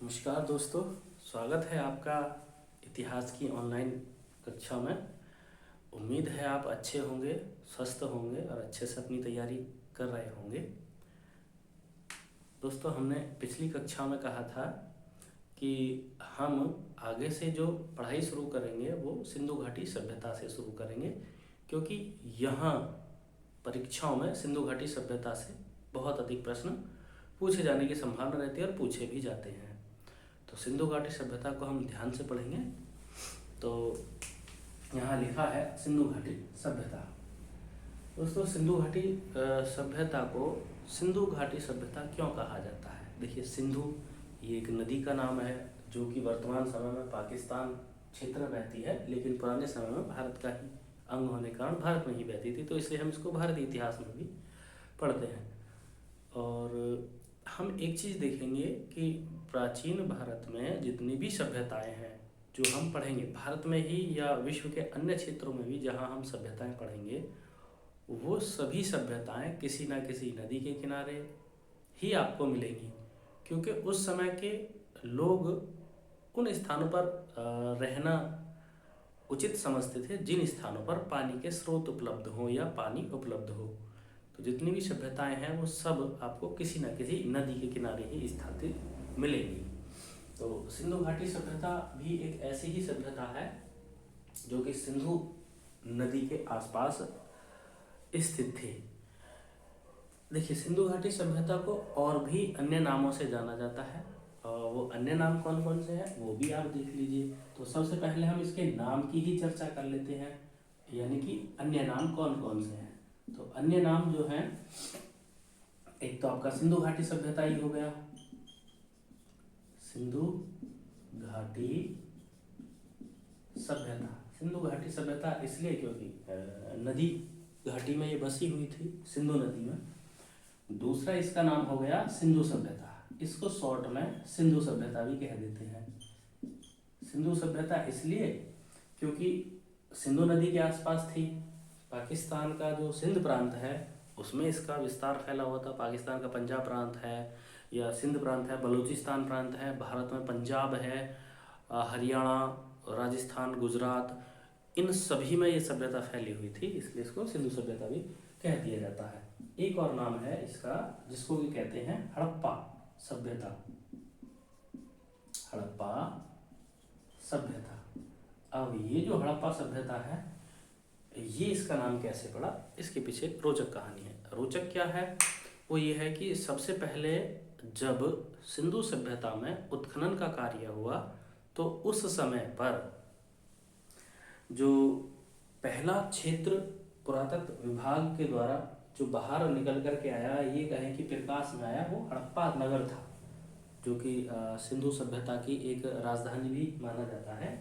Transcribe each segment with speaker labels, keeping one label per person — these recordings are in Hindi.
Speaker 1: नमस्कार दोस्तों, स्वागत है आपका इतिहास की ऑनलाइन कक्षा में। उम्मीद है आप अच्छे होंगे, स्वस्थ होंगे और अच्छे से अपनी तैयारी कर रहे होंगे। दोस्तों, हमने पिछली कक्षा में कहा था कि हम आगे से जो पढ़ाई शुरू करेंगे वो सिंधु घाटी सभ्यता से शुरू करेंगे, क्योंकि यहाँ परीक्षाओं में सिंधु घाटी सभ्यता से बहुत अधिक प्रश्न पूछे जाने की संभावना रहती है और पूछे भी जाते हैं। तो सिंधु घाटी सभ्यता को हम ध्यान से पढ़ेंगे। तो यहाँ लिखा है सिंधु घाटी सभ्यता। दोस्तों, सिंधु घाटी सभ्यता को सिंधु घाटी सभ्यता क्यों कहा जाता है? देखिए, सिंधु ये एक नदी का नाम है जो कि वर्तमान समय में पाकिस्तान क्षेत्र में बहती है, लेकिन पुराने समय में भारत का ही अंग होने के कारण भारत में ही बहती थी, तो इसलिए हम इसको भारतीय इतिहास में भी पढ़ते हैं। और हम एक चीज़ देखेंगे कि प्राचीन भारत में जितनी भी सभ्यताएं हैं जो हम पढ़ेंगे, भारत में ही या विश्व के अन्य क्षेत्रों में भी जहां हम सभ्यताएं पढ़ेंगे, वो सभी सभ्यताएं किसी ना किसी नदी के किनारे ही आपको मिलेंगी, क्योंकि उस समय के लोग उन स्थानों पर रहना उचित समझते थे जिन स्थानों पर पानी के स्रोत उपलब्ध हो या पानी उपलब्ध हो। तो जितनी भी सभ्यताएं हैं वो सब आपको किसी न किसी नदी के किनारे ही स्थापित मिलेंगी। तो सिंधु घाटी सभ्यता भी एक ऐसी ही सभ्यता है जो कि सिंधु नदी के आसपास स्थित थी। देखिए, सिंधु घाटी सभ्यता को और भी अन्य नामों से जाना जाता है, और वो अन्य नाम कौन कौन से हैं वो भी आप देख लीजिए। तो सबसे पहले हम इसके नाम की ही चर्चा कर लेते हैं, यानी कि अन्य नाम कौन कौन से हैं। तो अन्य नाम जो हैं, एक तो आपका सिंधु घाटी सभ्यता ही हो गया, सिंधु घाटी सभ्यता। सिंधु घाटी सभ्यता इसलिए क्योंकि नदी घाटी में ये बसी हुई थी, सिंधु नदी में। दूसरा इसका नाम हो गया सिंधु सभ्यता, इसको शॉर्ट में सिंधु सभ्यता भी कह देते हैं। सिंधु सभ्यता इसलिए क्योंकि सिंधु नदी के आसपास थी। पाकिस्तान का जो सिंध प्रांत है उसमें इसका विस्तार फैला हुआ था। पाकिस्तान का पंजाब प्रांत है या सिंध प्रांत है, बलूचिस्तान प्रांत है, भारत में पंजाब है, हरियाणा, राजस्थान, गुजरात, इन सभी में ये सभ्यता फैली हुई थी, इसलिए इसको सिंधु सभ्यता भी कह दिया जाता है। एक और नाम है इसका जिसको भी कहते हैं हड़प्पा सभ्यता। हड़प्पा सभ्यता। अब ये जो हड़प्पा सभ्यता है, ये इसका नाम कैसे पड़ा, इसके पीछे एक रोचक कहानी है। रोचक क्या है? वो ये है कि सबसे पहले जब सिंधु सभ्यता में उत्खनन का कार्य हुआ तो उस समय पर जो पहला क्षेत्र पुरातत्व विभाग के द्वारा जो बाहर निकल करके आया, ये कहें कि प्रकाश में आया, वो हड़प्पा नगर था, जो कि सिंधु सभ्यता की एक राजधानी भी माना जाता है।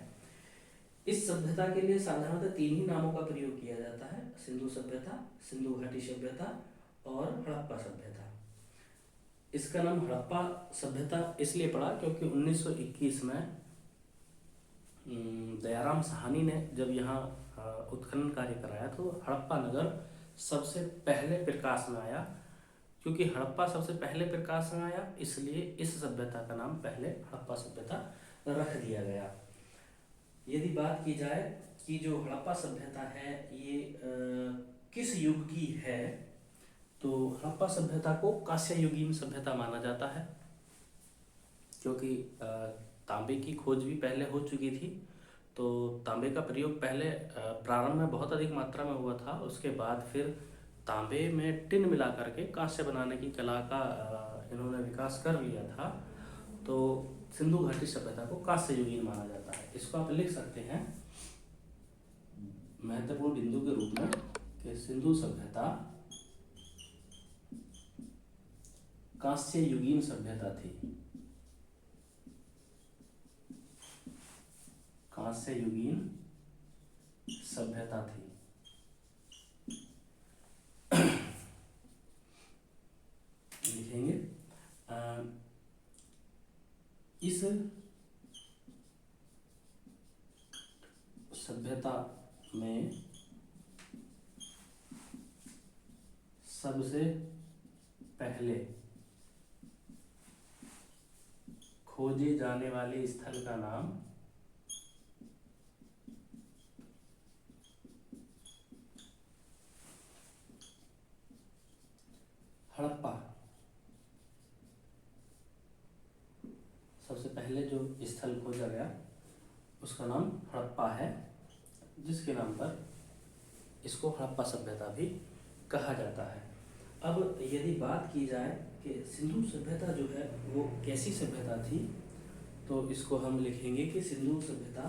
Speaker 1: इस सभ्यता के लिए साधारणतः तीन ही नामों का प्रयोग किया जाता है: सिंधु सभ्यता, सिंधु घाटी सभ्यता और हड़प्पा सभ्यता। इसका नाम हड़प्पा सभ्यता इसलिए पड़ा क्योंकि 1921 में दयाराम साहनी ने जब यहाँ उत्खनन कार्य कराया तो हड़प्पा नगर सबसे पहले प्रकाश में आया। क्योंकि हड़प्पा सबसे पहले प्रकाश में आया, इसलिए इस सभ्यता का नाम पहले हड़प्पा सभ्यता रख दिया गया। यदि बात की जाए कि जो हड़प्पा सभ्यता है ये किस युग की है, तो हड़प्पा सभ्यता को कांस्य युगीन सभ्यता माना जाता है, क्योंकि तांबे की खोज भी पहले हो चुकी थी। तो तांबे का प्रयोग पहले प्रारंभ में बहुत अधिक मात्रा में हुआ था, उसके बाद फिर तांबे में टिन मिला करके कांस्य बनाने की कला का इन्होंने विकास कर लिया था। तो सिंधु घाटी सभ्यता को कांस्य युगीन माना जाता है। इसको आप लिख सकते हैं महत्वपूर्ण बिंदु के रूप में कि सिंधु सभ्यता कांस्य युगीन सभ्यता थी। कांस्य युगीन सभ्यता थी। लिखेंगे इस सभ्यता में सबसे पहले खोजे जाने वाले स्थल का नाम हड़प्पा। सबसे पहले जो स्थल खोजा गया उसका नाम हड़प्पा है, जिसके नाम पर इसको हड़प्पा सभ्यता भी कहा जाता है। अब यदि बात की जाए कि सिंधु सभ्यता जो है वो कैसी सभ्यता थी, तो इसको हम लिखेंगे कि सिंधु सभ्यता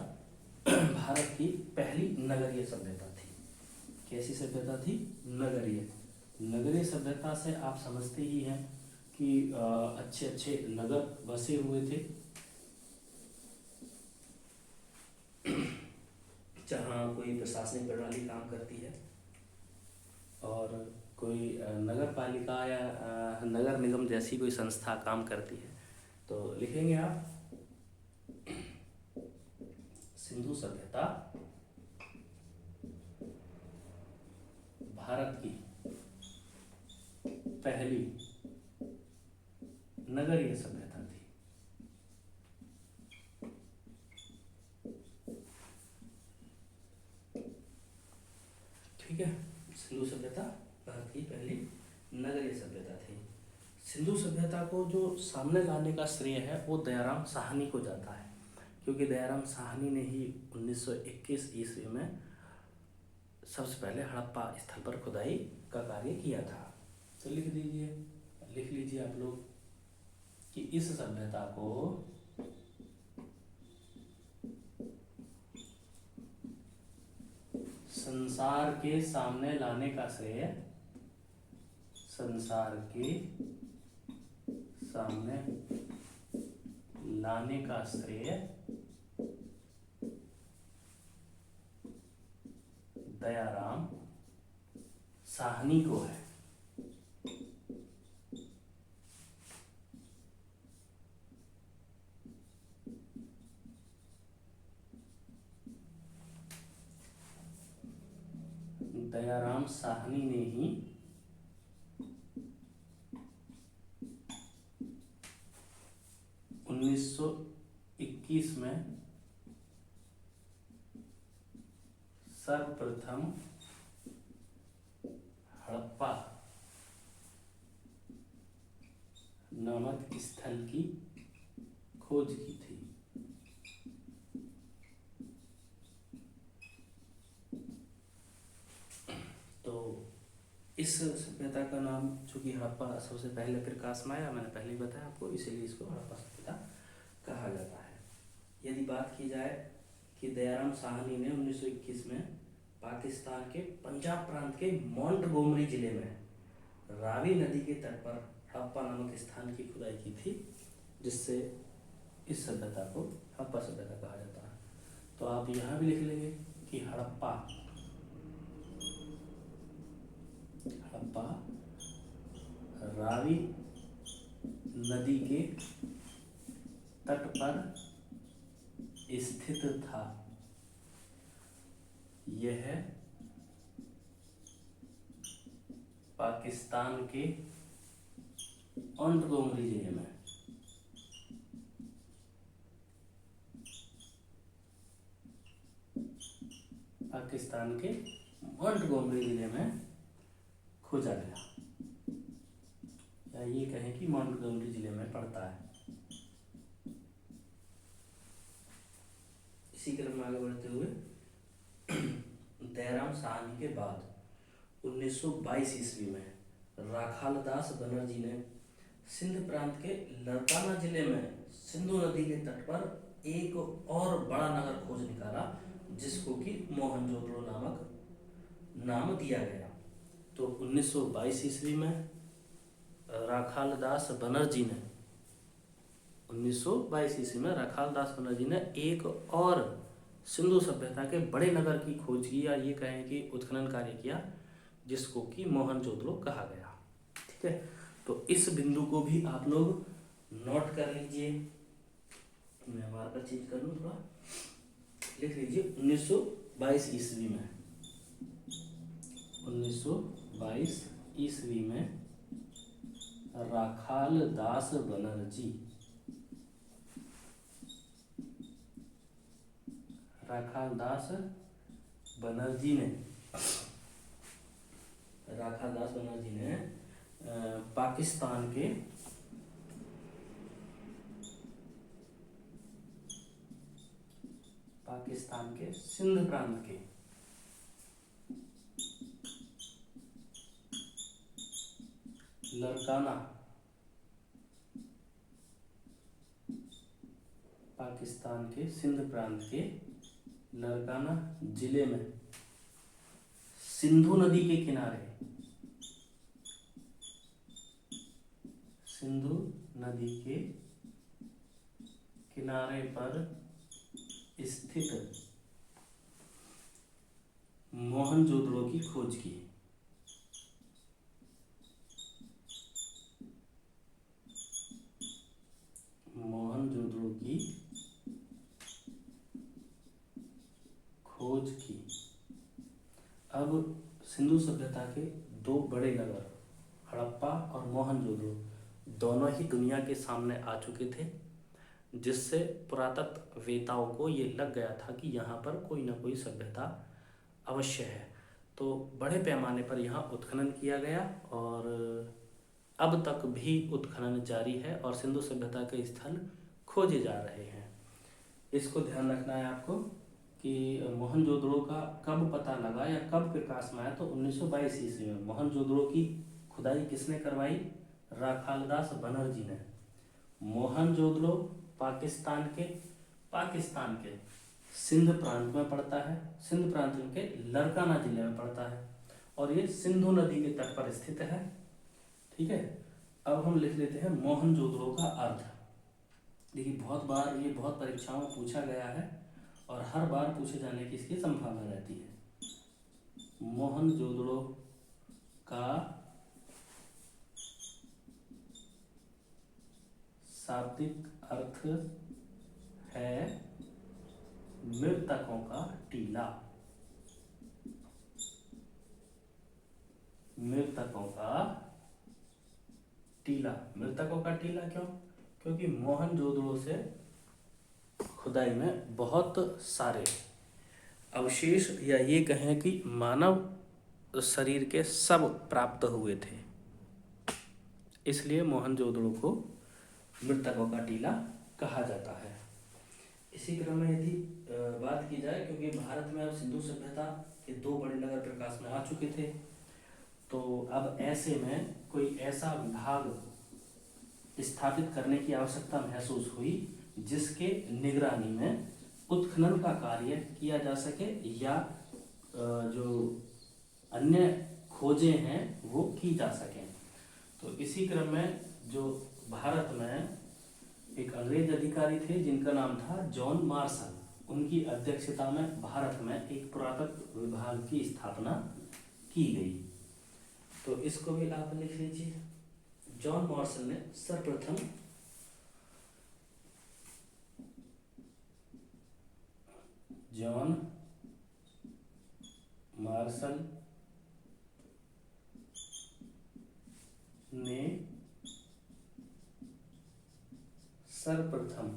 Speaker 1: भारत की पहली नगरीय सभ्यता थी। कैसी सभ्यता थी? नगरीय। नगरीय सभ्यता से आप समझते ही हैं कि अच्छे अच्छे नगर बसे हुए थे, जहाँ कोई प्रशासनिक प्रणाली काम करती है और कोई नगर पालिका या नगर निगम जैसी कोई संस्था काम करती है। तो लिखेंगे आप सिंधु सभ्यता भारत की पहली नगरीय सभ्यता थी। ठीक है, सिंधु सभ्यता भारत की पहली नगरीय सभ्यता थी। सिंधु सभ्यता को जो सामने लाने का श्रेय है वो दयाराम साहनी को जाता है, क्योंकि दयाराम साहनी ने ही 1921 ईस्वी में सबसे पहले हड़प्पा स्थल पर खुदाई का कार्य किया था। तो लिख लीजिए आप लोग कि इस सभ्यता को संसार के सामने लाने का श्रेय दयाराम साहनी को है। दयाराम साहनी ने ही उन्नीस सौ 1921 में सर्वप्रथम हड़प्पा नामक स्थल की खोज की थी। तो इस सभ्यता का नाम, चूंकि हड़प्पा सबसे पहले प्रकाश में आया, मैंने पहले ही बताया आपको, इसीलिए इसको हड़प्पा सभ्यता कहा जाता है। यदि बात की जाए कि दयाराम साहनी ने 1921 में पाकिस्तान के पंजाब प्रांत के मोंटगोमरी जिले में रावी नदी के तट पर हड़प्पा नामक स्थान की खुदाई की थी, जिससे इस सभ्यता को हड़प्पा सभ्यता कहा जाता है। तो आप यहाँ भी लिख लेंगे कि हड़प्पा रावी नदी के तट पर स्थित था। यह पाकिस्तान के मोंटगोमरी जिले में खोजा गया, या ये कहें कि मोंटगोमरी जिले में पड़ता है। इसी क्रम में आगे बढ़ते हुए दयाराम साहनी के बाद 1922 ईस्वी में राखालदास बनर्जी ने सिंध प्रांत के लड़काना जिले में सिंधु नदी के तट पर एक और बड़ा नगर खोज निकाला, जिसको कि मोहनजोदड़ो नामक नाम दिया गया। तो 1922 ईस्वी में राखालदास बनर्जी ने एक और सिंधु सभ्यता के बड़े नगर की खोज की, या ये कहें कि उत्खनन कार्य किया, जिसको कि मोहनजोदड़ो कहा गया। ठीक है, तो इस बिंदु को भी आप लोग नोट कर लीजिए। मैं मार्कर चेंज कर लूँ थोड़ा, लिख लीजिए 1922 ईस्वी में राखालदास बनर्जी राखालदास बनर्जी ने पाकिस्तान के सिंध प्रांत के लरकाना, पाकिस्तान के सिंध प्रांत के लरकाना जिले में सिंधु नदी के किनारे, सिंधु नदी के किनारे पर स्थित मोहनजोदड़ो की खोज की। मोहनजोदड़ो की खोज की। अब सिंधु सभ्यता के दो बड़े नगर हड़प्पा और मोहनजोदड़ो दोनों ही दुनिया के सामने आ चुके थे, जिससे पुरातत्ववेताओं को ये लग गया था कि यहाँ पर कोई ना कोई सभ्यता अवश्य है। तो बड़े पैमाने पर यहाँ उत्खनन किया गया और अब तक भी उत्खनन जारी है और सिंधु सभ्यता के स्थल खोजे जा रहे हैं। इसको ध्यान रखना है आपको कि मोहनजोदड़ो का कब पता लगा या कब प्रकाश में आया, तो 1922 ईस्वी में मोहनजोदड़ो की खुदाई किसने करवाई? राखालदास बनर्जी ने। मोहनजोदड़ो पाकिस्तान के सिंध प्रांत में पड़ता है, सिंध प्रांत के लरकाना जिले में पड़ता है और ये सिंधु नदी के तट पर स्थित है। ठीक है, अब हम लिख लेते हैं मोहनजोदड़ो का अर्थ। देखिए बहुत बार ये बहुत परीक्षाओं में पूछा गया है और हर बार पूछे जाने की इसकी संभावना रहती है। मोहनजोदड़ो का शाब्दिक अर्थ है मृतकों का टीला। मृतकों का टीला। मृतकों का टीला क्यों? क्योंकि मोहनजोदड़ो से खुदाई में बहुत सारे अवशेष या ये कहें कि मानव शरीर के सब प्राप्त हुए थे, इसलिए मोहनजोदड़ो को मृतकों का टीला कहा जाता है। इसी क्रम में यदि बात की जाए, क्योंकि भारत में अब सिंधु सभ्यता के दो बड़े नगर प्रकाश में आ चुके थे, तो अब ऐसे में कोई ऐसा विभाग स्थापित करने की आवश्यकता महसूस हुई जिसके निगरानी में उत्खनन का कार्य किया जा सके या जो अन्य खोजें हैं वो की जा सकें। तो इसी क्रम में जो भारत में एक अंग्रेज अधिकारी थे जिनका नाम था जॉन मार्शल, उनकी अध्यक्षता में भारत में एक पुरातत्व विभाग की स्थापना की गई। तो इसको भी आप लिख लीजिए। जॉन मार्शल ने सर्वप्रथम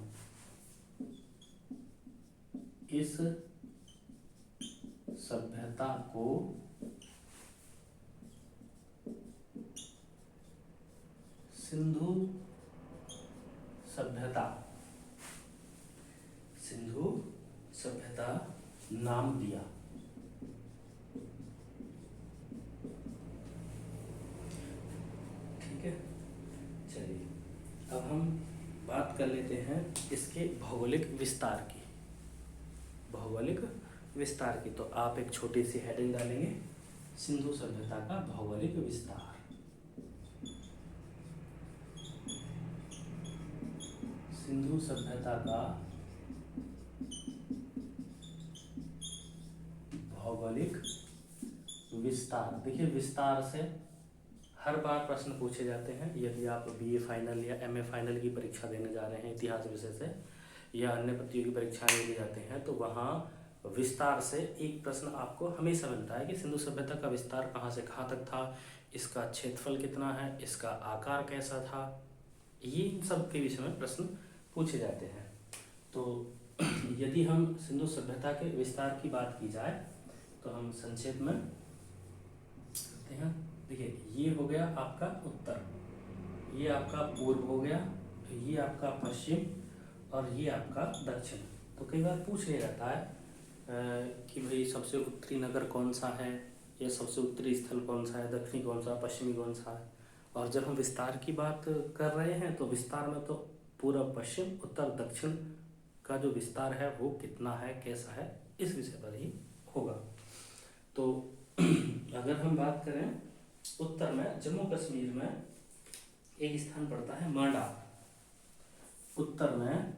Speaker 1: इस सभ्यता को सिंधु सभ्यता नाम दिया। ठीक है, चलिए अब हम बात कर लेते हैं इसके भौगोलिक विस्तार की। तो आप एक छोटी सी हेडिंग डालेंगे, सिंधु सभ्यता का भौगोलिक विस्तार। सिंधु सभ्यता का भौगोलिक विस्तार। देखिए विस्तार से हर बार प्रश्न पूछे जाते हैं। यदि आप बीए फाइनल या एमए फाइनल की परीक्षा देने जा रहे हैं इतिहास विषय से या अन्य प्रतियोगी परीक्षाएं देने जाते हैं, तो वहाँ विस्तार से एक प्रश्न आपको हमेशा मिलता है कि सिंधु सभ्यता का विस्तार कहाँ से कहाँ तक था, इसका क्षेत्रफल कितना है, इसका आकार कैसा था, ये इन सब के विषय में प्रश्न पूछे जाते हैं। तो यदि हम सिंधु सभ्यता के विस्तार की बात की जाए तो हम संक्षेप में करते हैं। देखिए, ये हो गया आपका उत्तर, ये आपका पूर्व हो गया, ये आपका पश्चिम और ये आपका दक्षिण। तो कई बार पूछ लिया जाता है कि भाई सबसे उत्तरी नगर कौन सा है, या सबसे उत्तरी स्थल कौन सा है, दक्षिणी कौन सा, पश्चिमी कौन सा है। और जब हम विस्तार की बात कर रहे हैं तो विस्तार में तो पूर्व पश्चिम उत्तर दक्षिण का जो विस्तार है वो कितना है, कैसा है, इस विषय पर ही होगा। तो अगर हम बात करें उत्तर में, जम्मू कश्मीर में एक स्थान पड़ता है मांडा। उत्तर में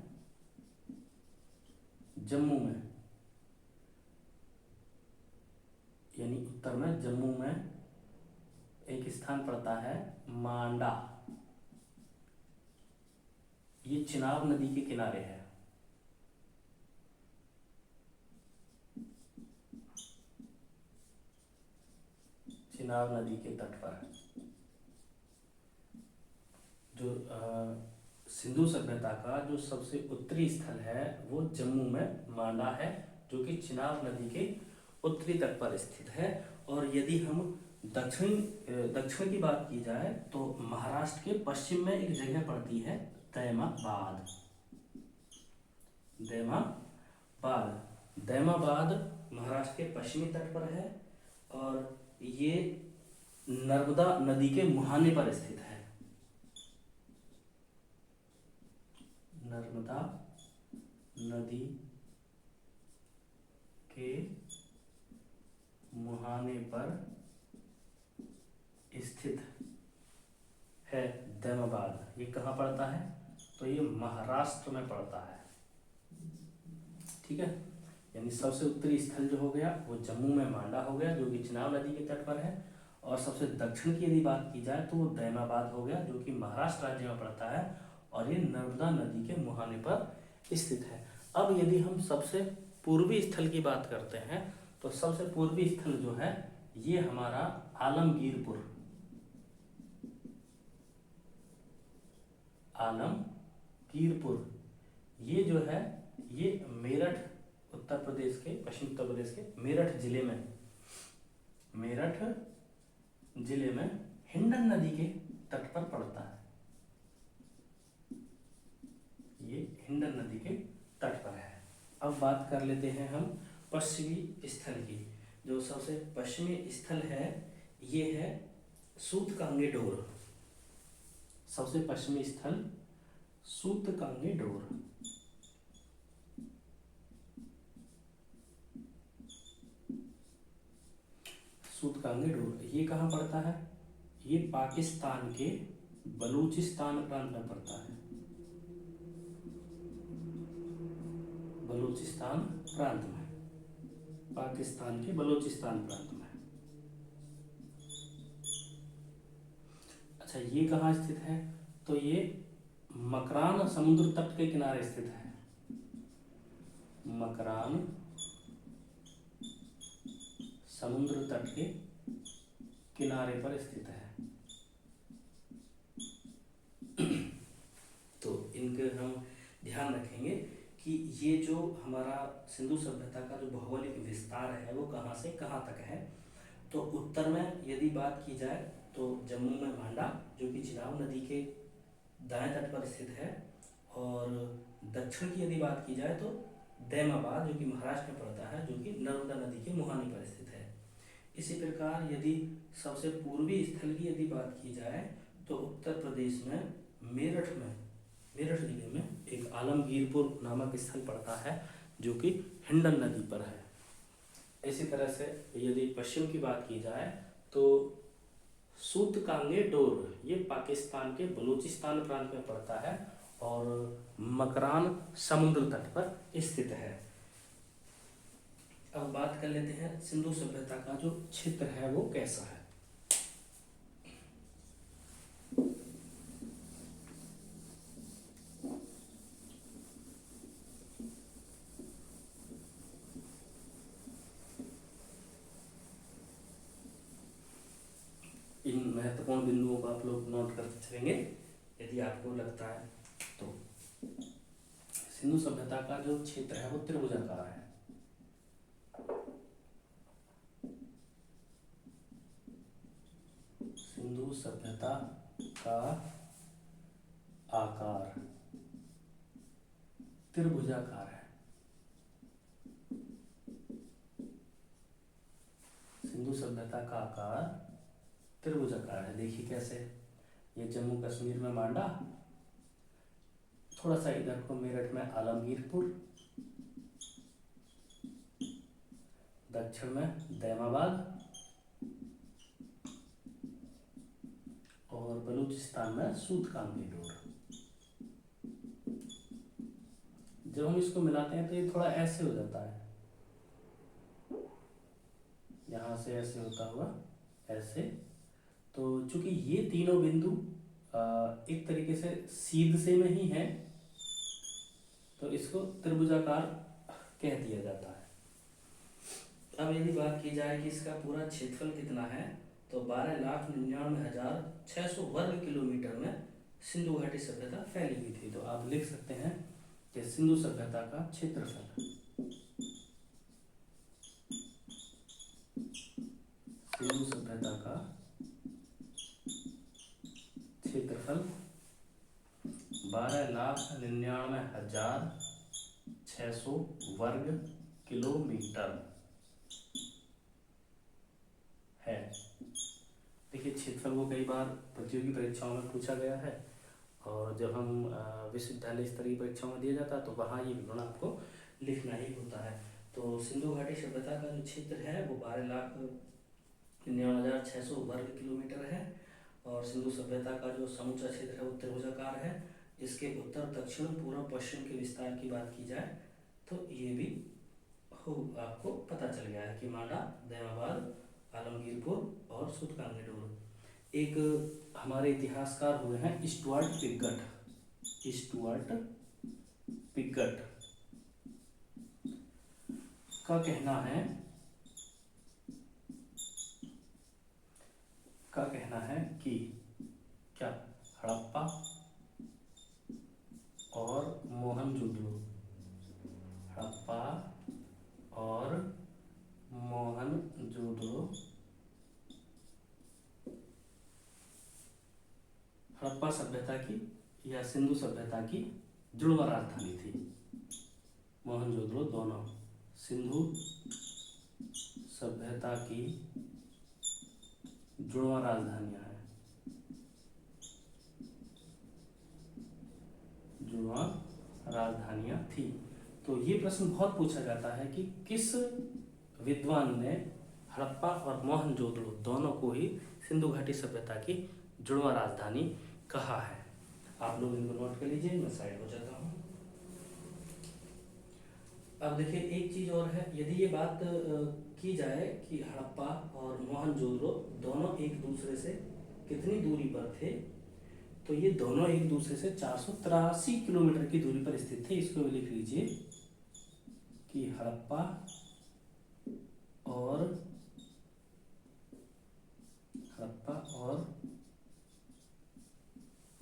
Speaker 1: जम्मू में, यानी उत्तर में जम्मू में एक स्थान पड़ता है मांडा। ये चिनाब नदी के किनारे है। चिनाब नदी के तट पर जो सिंधु सभ्यता का जो सबसे उत्तरी स्थल है वो जम्मू में मांडा है, जो कि चिनाब नदी के उत्तरी तट पर स्थित है। और यदि हम दक्षिण की बात की जाए तो महाराष्ट्र के पश्चिम में एक जगह पड़ती है दैमाबाद। दैमाबाद महाराष्ट्र के पश्चिमी तट पर है और ये नर्मदा नदी के मुहाने पर स्थित है। नर्मदा नदी के मुहाने पर स्थित है दैमाबाद। ये कहाँ पड़ता है? तो ये महाराष्ट्र में पड़ता है। ठीक है, यानी सबसे उत्तरी स्थल जो हो गया वो जम्मू में मांडा हो गया, जो कि चिनाब नदी के तट पर है। और सबसे दक्षिण की यदि बात की जाए तो वो दैमाबाद हो गया, जो कि महाराष्ट्र राज्य में पड़ता है और ये नर्मदा नदी के मुहाने पर स्थित है। अब यदि हम सबसे पूर्वी स्थल की बात करते हैं तो सबसे पूर्वी स्थल जो है ये हमारा आलमगीरपुर। ये जो है ये मेरठ, उत्तर प्रदेश के, पश्चिम उत्तर प्रदेश के मेरठ जिले में हिंडन नदी के तट पर पड़ता है। ये हिंडन नदी के तट पर है। अब बात कर लेते हैं हम पश्चिमी स्थल की। जो सबसे पश्चिमी स्थल है ये है सूतकांगेडोर। सबसे पश्चिमी स्थल सूतकांगेडोर। ये कहाँ पड़ता है? ये पाकिस्तान के बलूचिस्तान प्रांत में पड़ता है। बलूचिस्तान प्रांत में, पाकिस्तान के बलूचिस्तान प्रांत में। अच्छा, ये कहाँ स्थित है? तो ये मकरान समुद्र तट के किनारे स्थित है। मकरान समुद्र तट के किनारे पर स्थित है। तो इनके हम ध्यान रखेंगे कि ये जो हमारा सिंधु सभ्यता का जो भौगोलिक विस्तार है वो कहाँ से कहाँ तक है। तो उत्तर में यदि बात की जाए तो जम्मू में मांडा, जो कि चिनाब नदी के दाएं तट पर स्थित है। और दक्षिण की यदि बात की जाए तो दैमाबाद, जो कि महाराष्ट्र में पड़ता है, जो कि नर्मदा नदी के मुहाने पर स्थित है। इसी प्रकार यदि सबसे पूर्वी स्थल की यदि बात की जाए तो उत्तर प्रदेश में मेरठ जिले में एक आलमगीरपुर नामक स्थल पड़ता है, जो कि हिंडन नदी पर है। इसी तरह से यदि पश्चिम की बात की जाए तो सूतकांगेडोर ये पाकिस्तान के बलूचिस्तान प्रांत में पड़ता है और मकरान समुद्र तट पर स्थित है। अब बात कर लेते हैं सिंधु सभ्यता का जो क्षेत्र है वो कैसा है। इन महत्वपूर्ण बिंदुओं को आप लोग नोट करते चलेंगे यदि आपको लगता है तो। सिंधु सभ्यता का जो क्षेत्र है वो त्रिभुजाकार है। सिंधु सभ्यता का आकार त्रिभुजाकार है। सिंधु सभ्यता का आकार त्रिभुजाकार है। देखिए कैसे, ये जम्मू कश्मीर में मांडा, थोड़ा सा इधर को मेरठ में आलमगीरपुर, दक्षिण में दैमाबाद और बलूचिस्तान में सूतकांगीडोर। जब हम इसको मिलाते हैं तो ये थोड़ा ऐसे हो जाता है, यहाँ से ऐसे होता हुआ ऐसे। तो चूंकि ये तीनों बिंदु एक तरीके से सीध में ही हैं, तो इसको त्रिभुजाकार कह दिया जाता है। अब यदि बात की जाए कि इसका पूरा क्षेत्रफल कितना है, तो 12,99,600 वर्ग किलोमीटर में सिंधु घाटी सभ्यता फैली हुई थी। तो आप लिख सकते हैं कि सिंधु सभ्यता का क्षेत्रफल, सिंधु सभ्यता का क्षेत्रफल 12,99,600 वर्ग किलोमीटर है। देखिए, क्षेत्रफल को कई बार प्रतियोगी परीक्षाओं में पूछा गया है, और जब हम विश्वविद्यालय स्तरीय परीक्षाओं में दिया जाता है तो वहाँ ये विवरण आपको लिखना ही होता है। तो सिंधु घाटी सभ्यता का जो क्षेत्र है वो 12,99,600 वर्ग किलोमीटर है, और सिंधु सभ्यता का जो समूचा क्षेत्र है वो त्रिभुजाकार है। इसके उत्तर, दक्षिण, पूर्व, पश्चिम के विस्तार की बात की जाए तो ये भी आपको पता चल गया है कि मांडा, दैमाबाद, आलमगीरपुर और सूतकांगीडोर। एक हमारे इतिहासकार हुए हैं स्टुअर्ट पिगट का कहना है कि क्या हड़प्पा और मोहनजोदड़ो, हड़प्पा और मोहनजोदड़ो, हड़प्पा सभ्यता की या सिंधु सभ्यता की जुड़वा राजधानी थी। मोहनजोदड़ो दोनों सिंधु सभ्यता की जुड़वा राजधानियां हैं, जुड़वा राजधानियां थी। तो ये प्रश्न बहुत पूछा जाता है कि किस विद्वान ने हड़प्पा और मोहनजोदड़ो दोनों को ही सिंधु घाटी सभ्यता की जुड़वा राजधानी कहा है। आप लोग इनको नोट कर लीजिए, मैं साइड हो जाता हूँ। अब देखिए, एक चीज और है, यदि ये बात की जाए कि हड़प्पा और मोहनजोदड़ो दोनों एक दूसरे से कितनी दूरी पर थे, तो ये दोनों एक दूसरे से 483 किलोमीटर की दूरी पर स्थित थे। इसको भी लिख लीजिए कि हड़प्पा और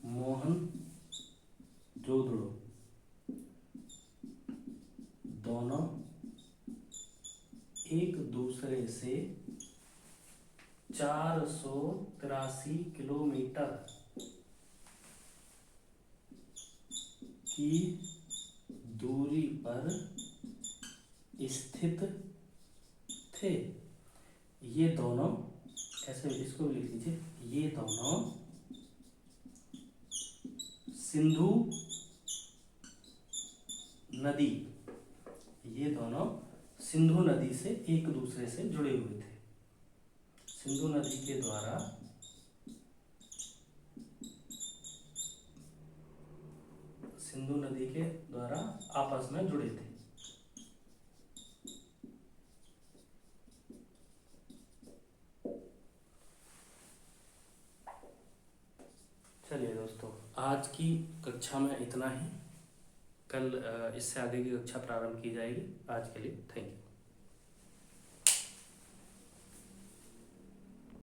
Speaker 1: मोहनजोदड़ो दोनों एक दूसरे से 483 किलोमीटर की दूरी पर स्थित थे। ये दोनों, ऐसे इसको लिख लीजिए, ये दोनों सिंधु नदी से एक दूसरे से जुड़े हुए थे। सिंधु नदी के द्वारा आपस में जुड़े थे। चलिए दोस्तों, आज की कक्षा में इतना ही। कल इससे आगे की कक्षा प्रारंभ की जाएगी। आज के लिए थैंक यू।